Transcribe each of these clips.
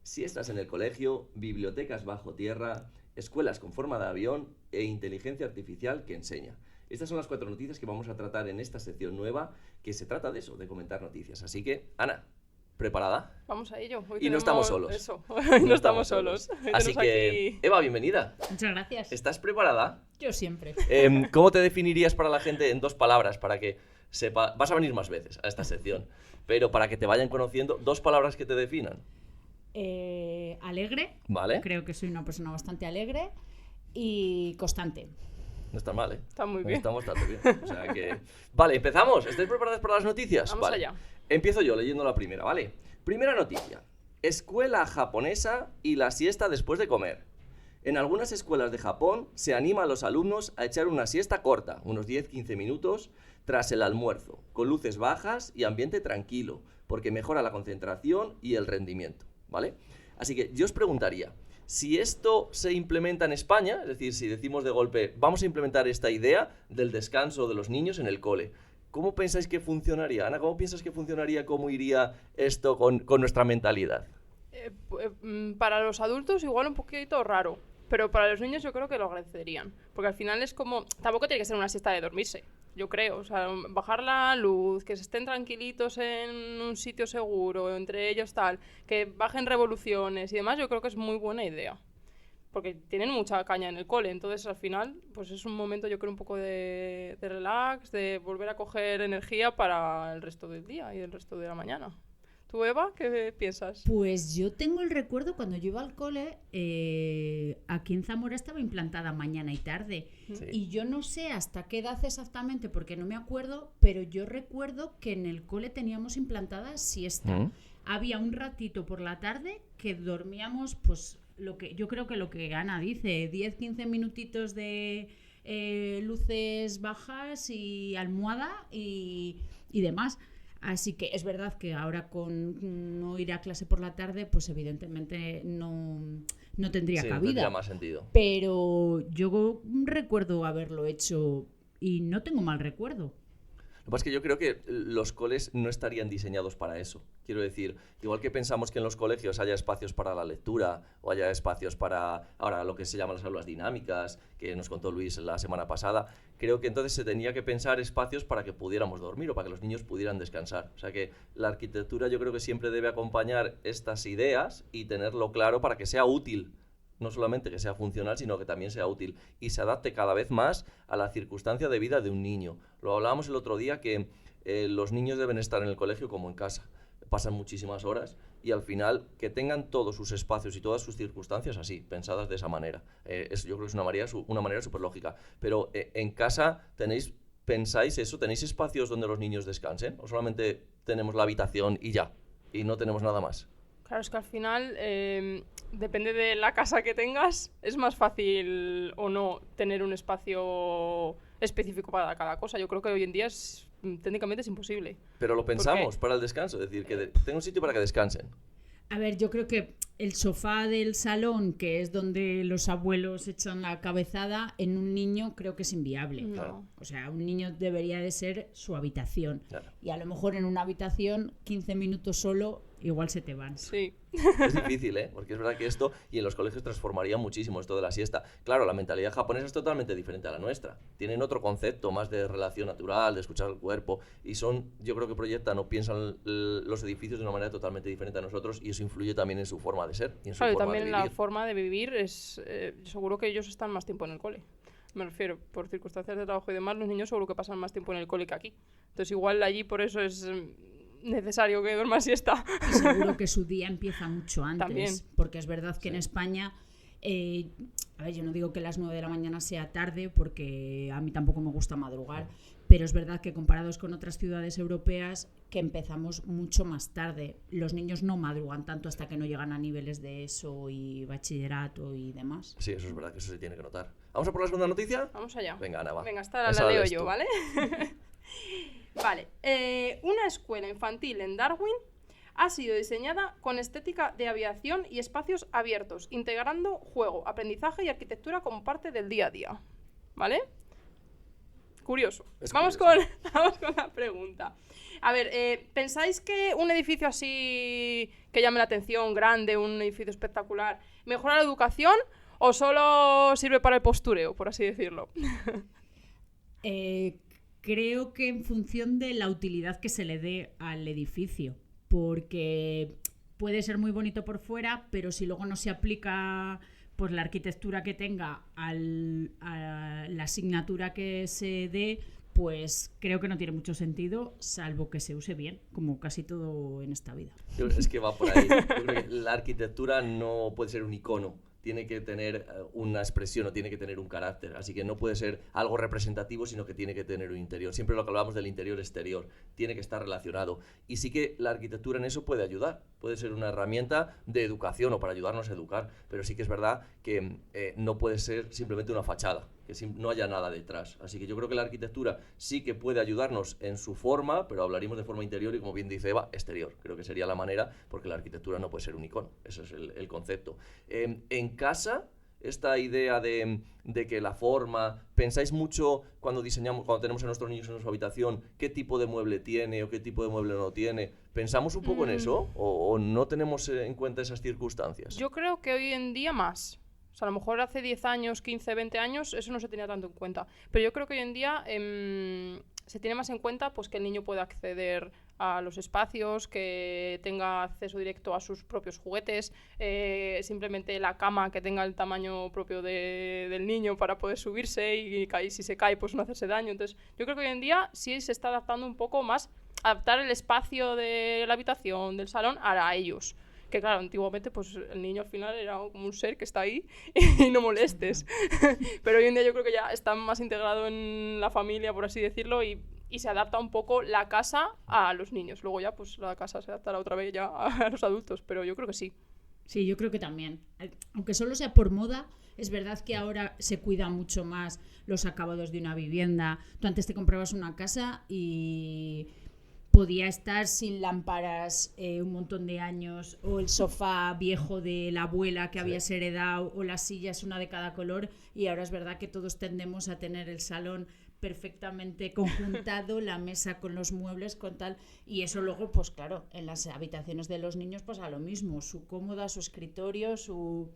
siestas en el colegio, bibliotecas bajo tierra, escuelas con forma de avión e inteligencia artificial que enseña. Estas son las 4 noticias que vamos a tratar en esta sección nueva, que se trata de eso, de comentar noticias. Así que, Ana, ¿preparada? Vamos a ello. Y no estamos solos. Eso, hoy no estamos solos. Así que, aquí... Eva, bienvenida. Muchas gracias. ¿Estás preparada? Yo siempre. ¿Cómo te definirías para la gente en 2 palabras para que sepa? Vas a venir más veces a esta sección, pero para que te vayan conociendo, 2 palabras que te definan. Alegre. Vale. Creo que soy una persona bastante alegre y constante. No está mal, ¿eh? Está muy bien. Estamos bastante bien. O sea que... Vale, empezamos. ¿Estáis preparadas para las noticias? Vamos vale. allá. Empiezo yo leyendo la primera, ¿vale? Primera noticia. Escuela japonesa y la siesta después de comer. En algunas escuelas de Japón se anima a los alumnos a echar una siesta corta, unos 10-15 minutos, tras el almuerzo, con luces bajas y ambiente tranquilo, porque mejora la concentración y el rendimiento, ¿vale? Así que yo os preguntaría, si esto se implementa en España, es decir, si decimos de golpe, vamos a implementar esta idea del descanso de los niños en el cole, ¿cómo pensáis que funcionaría? Ana, ¿cómo piensas que funcionaría, cómo iría esto con nuestra mentalidad? Para los adultos igual un poquito raro, pero para los niños yo creo que lo agradecerían, porque al final es como, tampoco tiene que ser una siesta de dormirse, yo creo, o sea, bajar la luz, que se estén tranquilitos en un sitio seguro, entre ellos tal, que bajen revoluciones y demás, yo creo que es muy buena idea, porque tienen mucha caña en el cole, entonces al final pues es un momento yo creo un poco de relax, de volver a coger energía para el resto del día y el resto de la mañana. ¿Tú, Eva, qué piensas? Pues yo tengo el recuerdo cuando yo iba al cole, aquí en Zamora estaba implantada mañana y tarde. Sí. Y yo no sé hasta qué edad exactamente, porque no me acuerdo, pero yo recuerdo que en el cole teníamos implantada siesta. Había un ratito por la tarde que dormíamos, pues yo creo que lo que Ana dice, 10-15 minutitos de luces bajas y almohada y demás. Así que es verdad que ahora con no ir a clase por la tarde, pues evidentemente no tendría cabida. Tendría más sentido. Pero yo recuerdo haberlo hecho y no tengo mal recuerdo. Lo que pasa es que yo creo que los coles no estarían diseñados para eso. Quiero decir, igual que pensamos que en los colegios haya espacios para la lectura o haya espacios para ahora lo que se llaman las aulas dinámicas, que nos contó Luis la semana pasada, creo que entonces se tenía que pensar espacios para que pudiéramos dormir o para que los niños pudieran descansar. O sea que la arquitectura yo creo que siempre debe acompañar estas ideas y tenerlo claro para que sea útil. No solamente que sea funcional, sino que también sea útil y se adapte cada vez más a la circunstancia de vida de un niño. Lo hablábamos el otro día que los niños deben estar en el colegio como en casa. Pasan muchísimas horas y al final que tengan todos sus espacios y todas sus circunstancias así, pensadas de esa manera. Yo creo que es una manera súper lógica. Pero en casa pensáis eso, ¿tenéis espacios donde los niños descansen? ¿O solamente tenemos la habitación y ya? Y no tenemos nada más. Claro, es que al final, depende de la casa que tengas, es más fácil o no tener un espacio específico para cada cosa. Yo creo que hoy en día técnicamente es imposible. Pero lo pensamos para el descanso, es decir, que tenga un sitio para que descansen. A ver, yo creo que el sofá del salón, que es donde los abuelos echan la cabezada, en un niño creo que es inviable. No. O sea, un niño debería de ser su habitación. Claro. Y a lo mejor en una habitación, 15 minutos solo, igual se te van. Sí. Es difícil, ¿eh? Porque es verdad que esto, y en los colegios transformaría muchísimo esto de la siesta. Claro, la mentalidad japonesa es totalmente diferente a la nuestra. Tienen otro concepto más de relación natural, de escuchar el cuerpo, y yo creo que proyectan o piensan los edificios de una manera totalmente diferente a nosotros, y eso influye también en su forma de ser y en su Claro, y forma también de la vivir. forma de vivir es... seguro que ellos están más tiempo en el cole. Me refiero, por circunstancias de trabajo y demás, los niños seguro que pasan más tiempo en el cole que aquí. Entonces igual allí por eso es necesario que duerma siesta. Y seguro que su día empieza mucho antes. También. Porque es verdad que en España, a ver, yo no digo que las 9 de la mañana sea tarde, porque a mí tampoco me gusta madrugar, pero es verdad que comparados con otras ciudades europeas, que empezamos mucho más tarde. Los niños no madrugan tanto hasta que no llegan a niveles de ESO y bachillerato y demás. Sí, eso es verdad, que eso se tiene que notar. ¿Vamos a por la segunda noticia? Vamos allá. Venga, Ana, va. Venga, esta Esa la leo lees yo, tú. ¿vale? Vale. Una escuela infantil en Darwin ha sido diseñada con estética de aviación y espacios abiertos, integrando juego, aprendizaje y arquitectura como parte del día a día. ¿Vale? curioso. Es Vamos curioso. vamos con la pregunta. A ver, ¿pensáis que un edificio así que llame la atención, grande, un edificio espectacular, mejora la educación o solo sirve para el postureo, por así decirlo? Creo que en función de la utilidad que se le dé al edificio, porque puede ser muy bonito por fuera, pero si luego no se aplica pues la arquitectura que tenga a la asignatura que se dé, pues creo que no tiene mucho sentido, salvo que se use bien, como casi todo en esta vida. Es que va por ahí. Yo creo que la arquitectura no puede ser un icono, tiene que tener una expresión o tiene que tener un carácter, así que no puede ser algo representativo, sino que tiene que tener un interior. Siempre lo que hablamos del interior-exterior, tiene que estar relacionado. Y sí que la arquitectura en eso puede ayudar, puede ser una herramienta de educación o para ayudarnos a educar, pero sí que es verdad que no puede ser simplemente una fachada, que no haya nada detrás. Así que yo creo que la arquitectura sí que puede ayudarnos en su forma, pero hablaríamos de forma interior y, como bien dice Eva, exterior. Creo que sería la manera, porque la arquitectura no puede ser un icono, ese es el concepto. En casa, esta idea de que la forma, ¿pensáis mucho cuando diseñamos, cuando tenemos a nuestros niños en su habitación, qué tipo de mueble tiene o qué tipo de mueble no tiene? ¿Pensamos un poco en eso o no tenemos en cuenta esas circunstancias? Yo creo que hoy en día más. O sea, a lo mejor hace 10 años, 15, 20 años, eso no se tenía tanto en cuenta. Pero yo creo que hoy en día se tiene más en cuenta pues, que el niño pueda acceder a los espacios, que tenga acceso directo a sus propios juguetes, simplemente la cama que tenga el tamaño propio del niño para poder subirse y si se cae pues no hacerse daño. Entonces yo creo que hoy en día sí se está adaptando un poco más, adaptar el espacio de la habitación, del salón, a ellos. Que claro, antiguamente pues el niño al final era como un ser que está ahí y no molestes. Pero hoy en día yo creo que ya está más integrado en la familia, por así decirlo, y se adapta un poco la casa a los niños. Luego ya pues la casa se adaptará otra vez ya a los adultos, pero yo creo que sí. Sí, yo creo que también. Aunque solo sea por moda, es verdad que ahora se cuida mucho más los acabados de una vivienda. Tú antes te comprabas una casa y podía estar sin lámparas un montón de años, o el sofá viejo de la abuela que habías heredado, o las sillas una de cada color, y ahora es verdad que todos tendemos a tener el salón perfectamente conjuntado, la mesa con los muebles, con tal, y eso luego, pues claro, en las habitaciones de los niños pasa lo mismo, su cómoda, su escritorio, su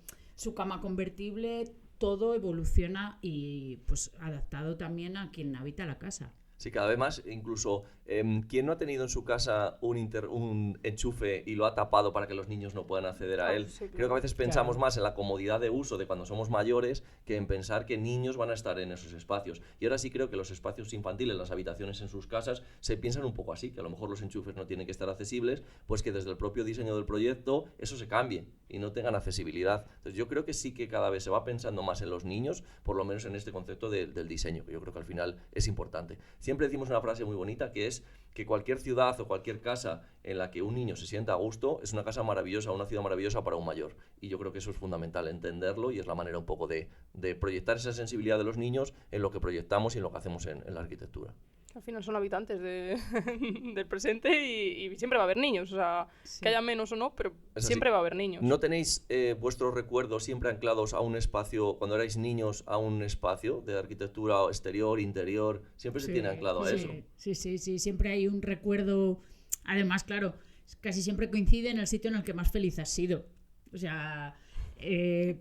cama convertible, todo evoluciona y pues adaptado también a quien habita la casa. Sí, cada vez más, incluso quien no ha tenido en su casa un enchufe y lo ha tapado para que los niños no puedan acceder a él. Sí, claro. Creo que a veces pensamos más en la comodidad de uso de cuando somos mayores que en pensar que niños van a estar en esos espacios. Y ahora sí creo que los espacios infantiles, las habitaciones en sus casas, se piensan un poco así, que a lo mejor los enchufes no tienen que estar accesibles, pues que desde el propio diseño del proyecto eso se cambie y no tengan accesibilidad. Entonces yo creo que sí que cada vez se va pensando más en los niños, por lo menos en este concepto del diseño, que yo creo que al final es importante. Siempre decimos una frase muy bonita que es que cualquier ciudad o cualquier casa en la que un niño se sienta a gusto es una casa maravillosa, una ciudad maravillosa para un mayor. Y yo creo que eso es fundamental entenderlo y es la manera un poco de proyectar esa sensibilidad de los niños en lo que proyectamos y en lo que hacemos en la arquitectura. Al final son habitantes del presente y siempre va a haber niños, o sea, sí, que haya menos o no, pero siempre va a haber niños. ¿No tenéis vuestros recuerdos siempre anclados a un espacio, cuando erais niños, a un espacio de arquitectura exterior, interior? Siempre se tiene anclado a eso. Sí, siempre hay un recuerdo. Además, claro, casi siempre coincide en el sitio en el que más feliz has sido. O sea,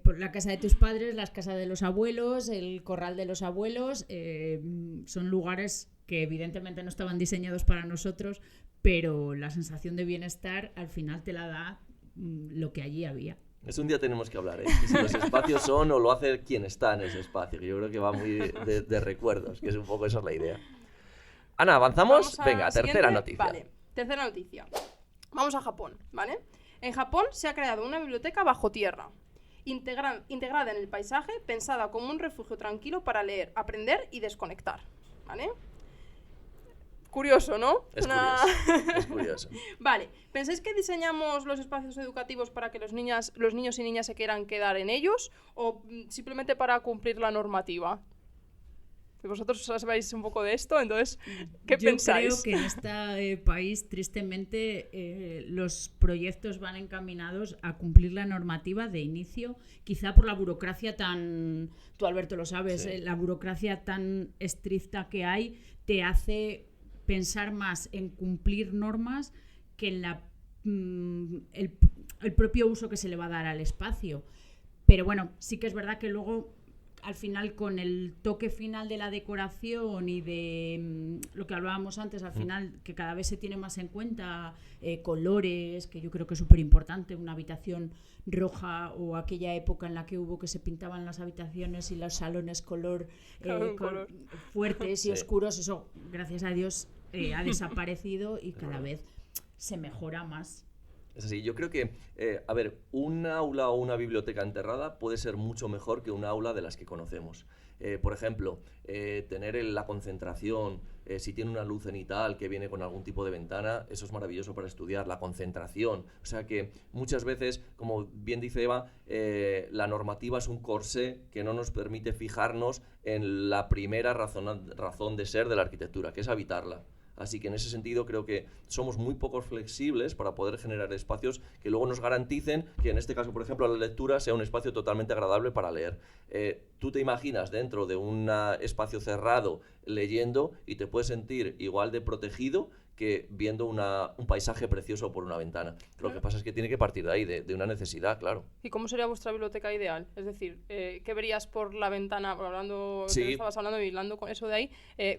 por la casa de tus padres, la casa de los abuelos, el corral de los abuelos, son lugares que evidentemente no estaban diseñados para nosotros, pero la sensación de bienestar al final te la da lo que allí había. Es un día tenemos que hablar, que si los espacios son o lo hace quien está en ese espacio, que yo creo que va muy de recuerdos, que es un poco esa es la idea. Ana, ¿avanzamos? Venga, tercera noticia. Vale, tercera noticia. Vamos a Japón, ¿vale? En Japón se ha creado una biblioteca bajo tierra, integrada en el paisaje, pensada como un refugio tranquilo para leer, aprender y desconectar, ¿vale? Curioso, ¿no? Es curioso. Vale, ¿pensáis que diseñamos los espacios educativos para que los niños y niñas se quieran quedar en ellos o simplemente para cumplir la normativa? Vosotros sabéis un poco de esto, entonces, ¿qué Yo pensáis? creo que en este país, tristemente, los proyectos van encaminados a cumplir la normativa de inicio, quizá por la burocracia tan, tú Alberto lo sabes, Sí. la burocracia tan estricta que hay te hace pensar más en cumplir normas que en el propio uso que se le va a dar al espacio. Pero bueno, sí que es verdad que luego, al final, con el toque final de la decoración y de lo que hablábamos antes, al final, que cada vez se tiene más en cuenta colores, que yo creo que es súper importante, una habitación roja o aquella época en la que hubo que se pintaban las habitaciones y los salones color, color. fuertes y Sí. oscuros, eso, gracias a Dios, ha desaparecido y cada vez se mejora más. Es así, yo creo que, a ver, un aula o una biblioteca enterrada puede ser mucho mejor que un aula de las que conocemos. Por ejemplo, tener la concentración, si tiene una luz cenital que viene con algún tipo de ventana, eso es maravilloso para estudiar, la concentración. O sea que muchas veces, como bien dice Eva, la normativa es un corsé que no nos permite fijarnos en la primera razón de ser de la arquitectura, que es habitarla. Así que en ese sentido creo que somos muy poco flexibles para poder generar espacios que luego nos garanticen que en este caso, por ejemplo, la lectura sea un espacio totalmente agradable para leer. Tú te imaginas dentro de un espacio cerrado leyendo y te puedes sentir igual de protegido que viendo un paisaje precioso por una ventana. Lo que pasa es que tiene que partir de ahí, de una necesidad, claro. ¿Y cómo sería vuestra biblioteca ideal? Es decir, ¿qué verías por la ventana? Hablando, Sí. de lo que estabas hablando y hilando con eso de ahí,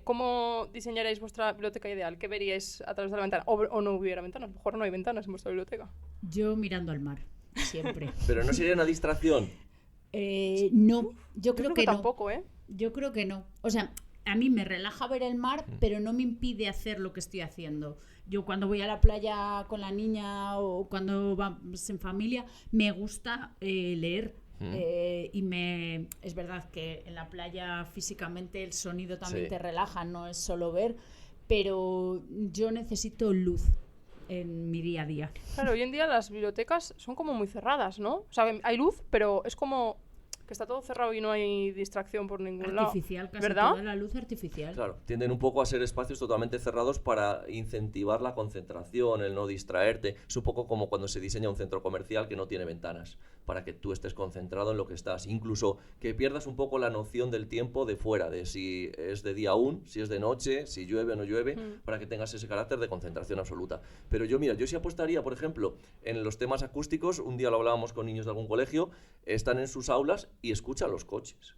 ¿cómo diseñaréis vuestra biblioteca ideal? ¿Qué veríais a través de la ventana? O no hubiera ventanas, a lo mejor no hay ventanas en vuestra biblioteca. Yo mirando al mar, siempre. Pero no sería una distracción. No, yo creo que no. tampoco, ¿eh? Yo creo que no. O sea, a mí me relaja ver el mar, pero no me impide hacer lo que estoy haciendo. Yo cuando voy a la playa con la niña o cuando vamos en familia, me gusta leer. Es verdad que en la playa físicamente el sonido también Sí. te relaja, no es solo ver, pero yo necesito luz en mi día a día. Claro, hoy en día las bibliotecas son como muy cerradas, ¿no? O sea, hay luz, pero es como que está todo cerrado y no hay distracción por ningún lado. Artificial, casi ¿Verdad? toda la luz artificial. Claro, tienden un poco a ser espacios totalmente cerrados para incentivar la concentración, el no distraerte. Es un poco como cuando se diseña un centro comercial que no tiene ventanas, para que tú estés concentrado en lo que estás. Incluso que pierdas un poco la noción del tiempo de fuera, de si es de día aún, si es de noche, si llueve o no llueve, para que tengas ese carácter de concentración absoluta. Pero yo sí apostaría, por ejemplo, en los temas acústicos. Un día lo hablábamos con niños de algún colegio, están en sus aulas y escuchan los coches.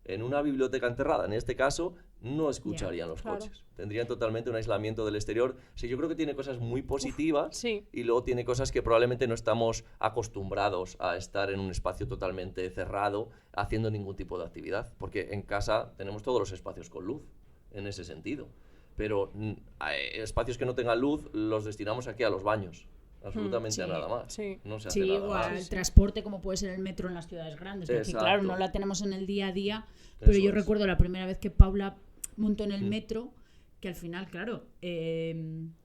En una biblioteca enterrada, en este caso, no escucharían los claro. coches. Tendrían totalmente un aislamiento del exterior. Sí, yo creo que tiene cosas muy positivas sí. y luego tiene cosas que probablemente no estamos acostumbrados a estar en un espacio totalmente cerrado haciendo ningún tipo de actividad. Porque en casa tenemos todos los espacios con luz, en ese sentido. Pero espacios que no tengan luz los destinamos aquí a los baños. Absolutamente a sí, nada más. sí. No se hace Sí, nada o más. al transporte como puede ser el metro en las ciudades grandes, que aquí, Exacto. claro, no la tenemos en el día a día, pero Eso yo es. recuerdo la primera vez que Paula montó en el metro, que al final, claro,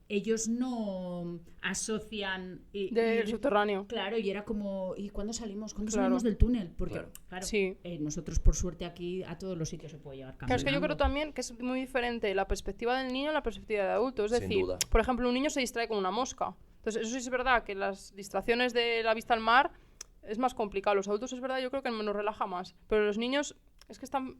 ellos no asocian... Del subterráneo. Claro, y era como, ¿y cuándo salimos? ¿Cuándo Claro. salimos del túnel? Porque, Claro. Sí. nosotros por suerte aquí a todos los sitios se puede llegar Claro, caminando. es que yo creo también que es muy diferente la perspectiva del niño a la perspectiva del adulto. Es Sin decir, duda. por ejemplo, un niño se distrae con una mosca. Entonces, eso sí es verdad que las distracciones de la vista al mar es más complicado. Los adultos es verdad, yo creo que nos relaja más. Pero los niños es que están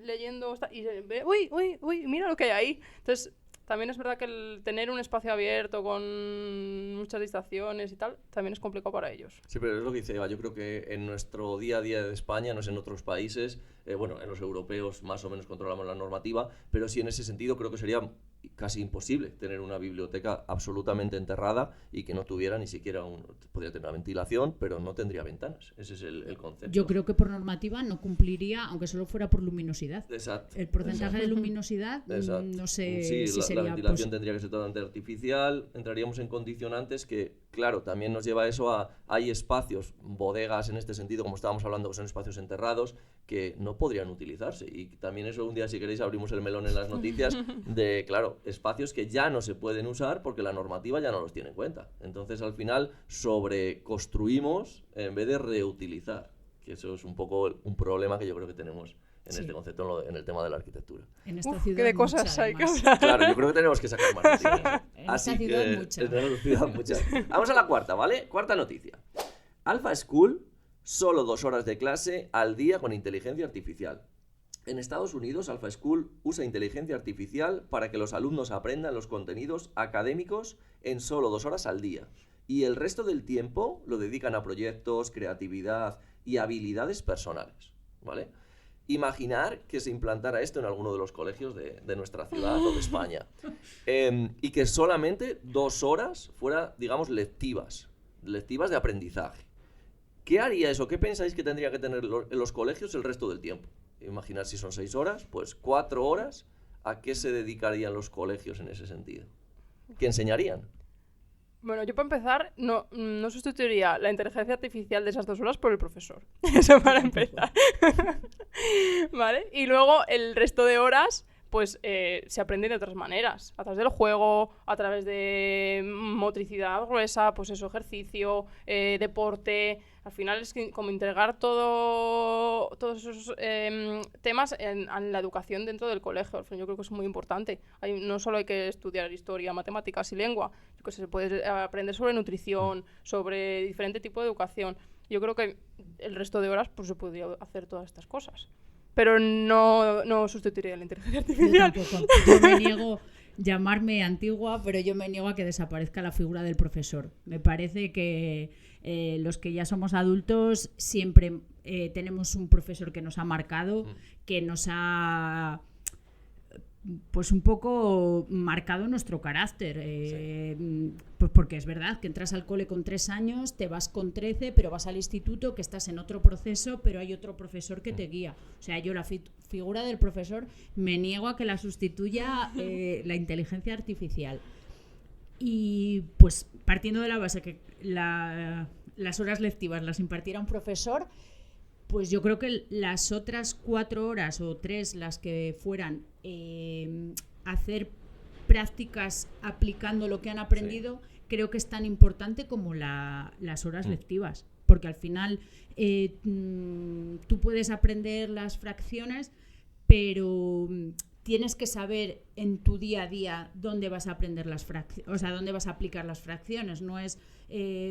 leyendo y uy, mira lo que hay ahí. Entonces, también es verdad que el tener un espacio abierto con muchas distracciones y tal, también es complicado para ellos. Sí, pero es lo que dice Eva. Yo creo que en nuestro día a día de España, no sé en otros países, bueno, en los europeos más o menos controlamos la normativa, pero sí en ese sentido creo que sería casi imposible tener una biblioteca absolutamente enterrada y que no tuviera ni siquiera podría tener una ventilación, pero no tendría ventanas. Ese es el concepto. Yo creo que por normativa no cumpliría, aunque solo fuera por luminosidad. Exacto. El porcentaje de luminosidad, Exacto. no sé Sí, si la sería... ventilación tendría que ser totalmente artificial. Entraríamos en condicionantes que, claro, también nos lleva a eso hay espacios, bodegas en este sentido, como estábamos hablando, que son espacios enterrados, que no podrían utilizarse. Y también eso un día, si queréis, abrimos el melón en las noticias de, claro, espacios que ya no se pueden usar porque la normativa ya no los tiene en cuenta. Entonces, al final, sobreconstruimos en vez de reutilizar. Que eso es un poco un problema que yo creo que tenemos en este concepto, en el tema de la arquitectura. En esta Uf, ciudad qué de cosas hay que además. hablar. Claro, yo creo que tenemos que sacar más noticias. En esta ciudad mucha. En esta ciudad mucha. Vamos a la cuarta, ¿vale? Cuarta noticia. Alpha School, solo 2 horas de clase al día con inteligencia artificial. En Estados Unidos, Alpha School usa inteligencia artificial para que los alumnos aprendan los contenidos académicos en solo 2 horas al día. Y el resto del tiempo lo dedican a proyectos, creatividad y habilidades personales, ¿vale? Imaginar que se implantara esto en alguno de los colegios de nuestra ciudad o de España. Y que solamente 2 horas fuera, digamos, lectivas de aprendizaje. ¿Qué haría eso? ¿Qué pensáis que tendría que tener en los colegios el resto del tiempo? Imaginar si son 6 horas, pues 4 horas. ¿A qué se dedicarían los colegios en ese sentido? ¿Qué enseñarían? Bueno, yo para empezar no sustituiría la inteligencia artificial de esas 2 horas por el profesor. Eso para empezar. ¿Vale? Y luego el resto de horas, pues se aprenden de otras maneras. A través del juego, a través de motricidad gruesa, pues eso, ejercicio, deporte. Al final es como integrar todos esos temas en la educación dentro del colegio. Al final yo creo que es muy importante. No solo hay que estudiar historia, matemáticas y lengua. Yo creo que se puede aprender sobre nutrición, sobre diferente tipo de educación. Yo creo que el resto de horas pues se podría hacer todas estas cosas. Pero no sustituiría la inteligencia artificial. Yo tampoco. Yo me niego llamarme antigua, pero yo me niego a que desaparezca la figura del profesor. Me parece que los que ya somos adultos siempre tenemos un profesor que nos ha marcado, que nos ha pues un poco marcado nuestro carácter. Pues porque es verdad que entras al cole con 3 años, te vas con 13, pero vas al instituto, que estás en otro proceso, pero hay otro profesor que te guía. O sea, yo la figura del profesor me niego a que la sustituya la inteligencia artificial. Y pues partiendo de la base que las horas lectivas las impartiera un profesor, pues yo creo que las otras 4 horas o 3, las que fueran, hacer prácticas aplicando lo que han aprendido, creo que es tan importante como las horas lectivas. Porque al final tú puedes aprender las fracciones, pero tienes que saber en tu día a día dónde vas a aprender las fracciones, o sea, dónde vas a aplicar las fracciones. No es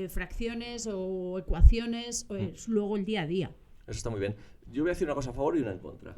fracciones o ecuaciones, es luego el día a día. Eso está muy bien. Yo voy a decir una cosa a favor y una en contra.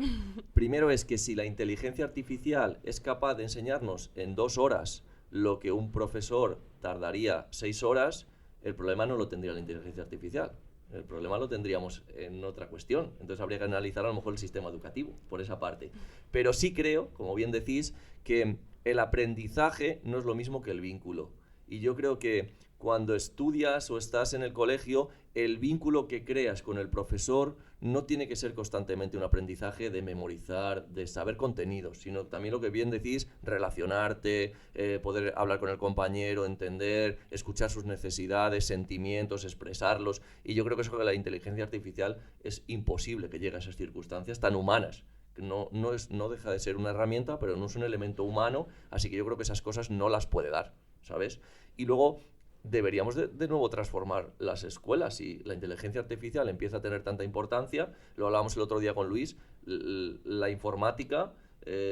Primero es que si la inteligencia artificial es capaz de enseñarnos en 2 horas lo que un profesor tardaría 6 horas, el problema no lo tendría la inteligencia artificial. El problema lo tendríamos en otra cuestión. Entonces habría que analizar a lo mejor el sistema educativo por esa parte. Pero sí creo, como bien decís, que el aprendizaje no es lo mismo que el vínculo. Y yo creo que cuando estudias o estás en el colegio, el vínculo que creas con el profesor no tiene que ser constantemente un aprendizaje de memorizar, de saber contenidos, sino también lo que bien decís, relacionarte, poder hablar con el compañero, entender, escuchar sus necesidades, sentimientos, expresarlos. Y yo creo que eso de la inteligencia artificial es imposible que llegue a esas circunstancias tan humanas. No deja de ser una herramienta, pero no es un elemento humano, así que yo creo que esas cosas no las puede dar, ¿sabes? Y luego deberíamos de nuevo transformar las escuelas. Si la inteligencia artificial empieza a tener tanta importancia, lo hablábamos el otro día con Luis, la informática,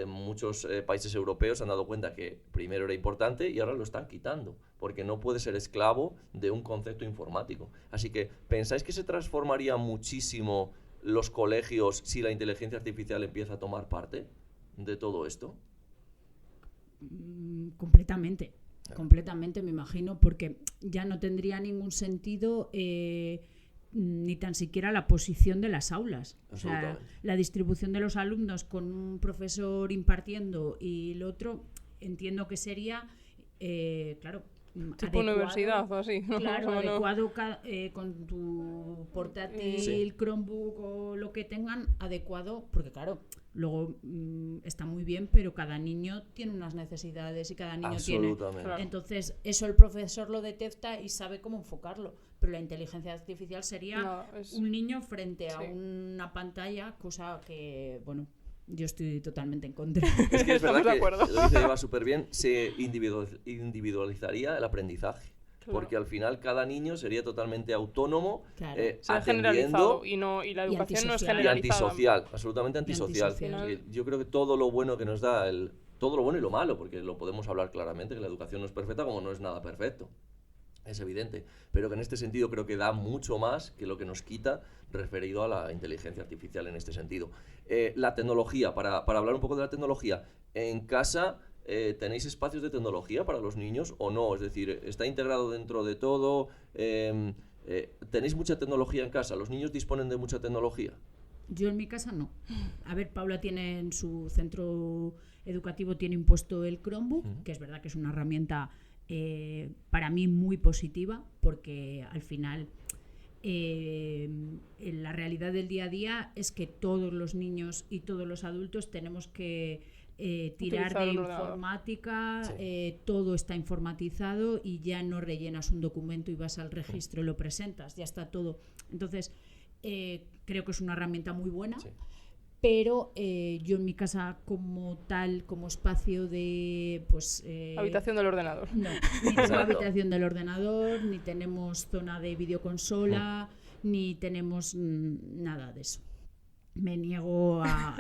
muchos países europeos se han dado cuenta que primero era importante y ahora lo están quitando, porque no puede ser esclavo de un concepto informático. Así que, ¿pensáis que se transformaría muchísimo los colegios si la inteligencia artificial empieza a tomar parte de todo esto? Completamente. Completamente, me imagino, porque ya no tendría ningún sentido ni tan siquiera la posición de las aulas. O sea, la distribución de los alumnos con un profesor impartiendo y el otro, entiendo que sería, claro, tipo universidad o así. Claro, adecuado con tu portátil, Chromebook o lo que tengan, adecuado, porque claro, luego está muy bien, pero cada niño tiene unas necesidades y cada niño tiene. Claro. Entonces, eso el profesor lo detecta y sabe cómo enfocarlo. Pero la inteligencia artificial sería un niño frente a una pantalla, cosa que, bueno, yo estoy totalmente en contra. Es que es verdad que lo dice Eva súper bien, se individualizaría el aprendizaje. Claro. porque al final cada niño sería totalmente autónomo, Claro. Será atendiendo generalizado y la educación no es antisocial. y generalizada. antisocial, absolutamente antisocial. antisocial. Yo creo que todo lo bueno que nos da todo lo bueno y lo malo, porque lo podemos hablar claramente, que la educación no es perfecta como no es nada perfecto. Es evidente, pero que en este sentido creo que da mucho más que lo que nos quita referido a la inteligencia artificial en este sentido. La tecnología, para hablar un poco de la tecnología, en casa ¿tenéis espacios de tecnología para los niños o no? Es decir, ¿está integrado dentro de todo? ¿Tenéis mucha tecnología en casa? ¿Los niños disponen de mucha tecnología? Yo en mi casa no. A ver, Paula tiene en su centro educativo tiene impuesto el Chromebook, que es verdad que es una herramienta para mí muy positiva, porque al final en la realidad del día a día es que todos los niños y todos los adultos tenemos que tirar Utilizar de un ordenador. informática, Sí. todo está informatizado y ya no rellenas un documento y vas al registro y lo presentas, ya está todo. Entonces, creo que es una herramienta muy buena. Sí. Pero yo en mi casa como tal, como espacio de pues Habitación del ordenador. no, ni tengo Exacto. habitación del ordenador, ni tenemos zona de videoconsola, ni tenemos nada de eso. Me niego a...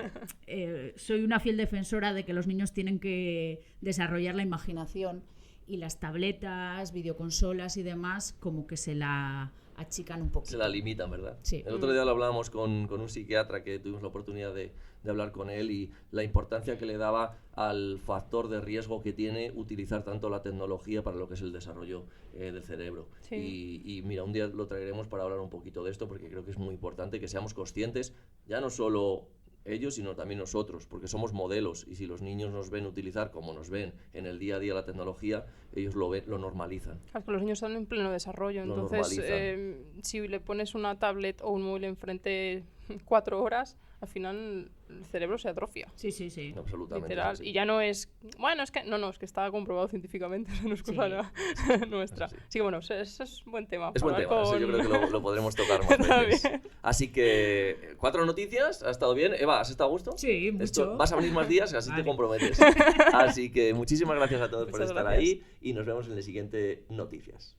soy una fiel defensora de que los niños tienen que desarrollar la imaginación y las tabletas, videoconsolas y demás como que se la achican un poquito. Se la limitan, ¿verdad? Sí. El otro día lo hablábamos con un psiquiatra que tuvimos la oportunidad de hablar con él y la importancia que le daba al factor de riesgo que tiene utilizar tanto la tecnología para lo que es el desarrollo del cerebro. Sí. Y mira, un día lo traeremos para hablar un poquito de esto porque creo que es muy importante que seamos conscientes, ya no solo ellos, sino también nosotros, porque somos modelos y si los niños nos ven utilizar como nos ven en el día a día la tecnología, ellos lo normalizan. Claro, que los niños están en pleno desarrollo, Lo entonces normalizan. si le pones una tablet o un móvil enfrente 4 horas, al final el cerebro se atrofia. Sí, sí, sí. Absolutamente. Literal. es así. Y ya no es... Bueno, es que está comprobado científicamente, eso no es cosa nuestra. Es así. Sí que bueno, ese es buen tema. Es buen para tema, hablar eso yo con- creo que lo podremos tocar más Está veces. bien. Así que, 4 noticias, ¿ha estado bien? Eva, ¿has estado a gusto? Sí, mucho. ¿Vas a venir más días? Así Vale. te comprometes. Así que muchísimas gracias a todos por Muchas estar gracias. ahí y nos vemos en la siguiente Noticias.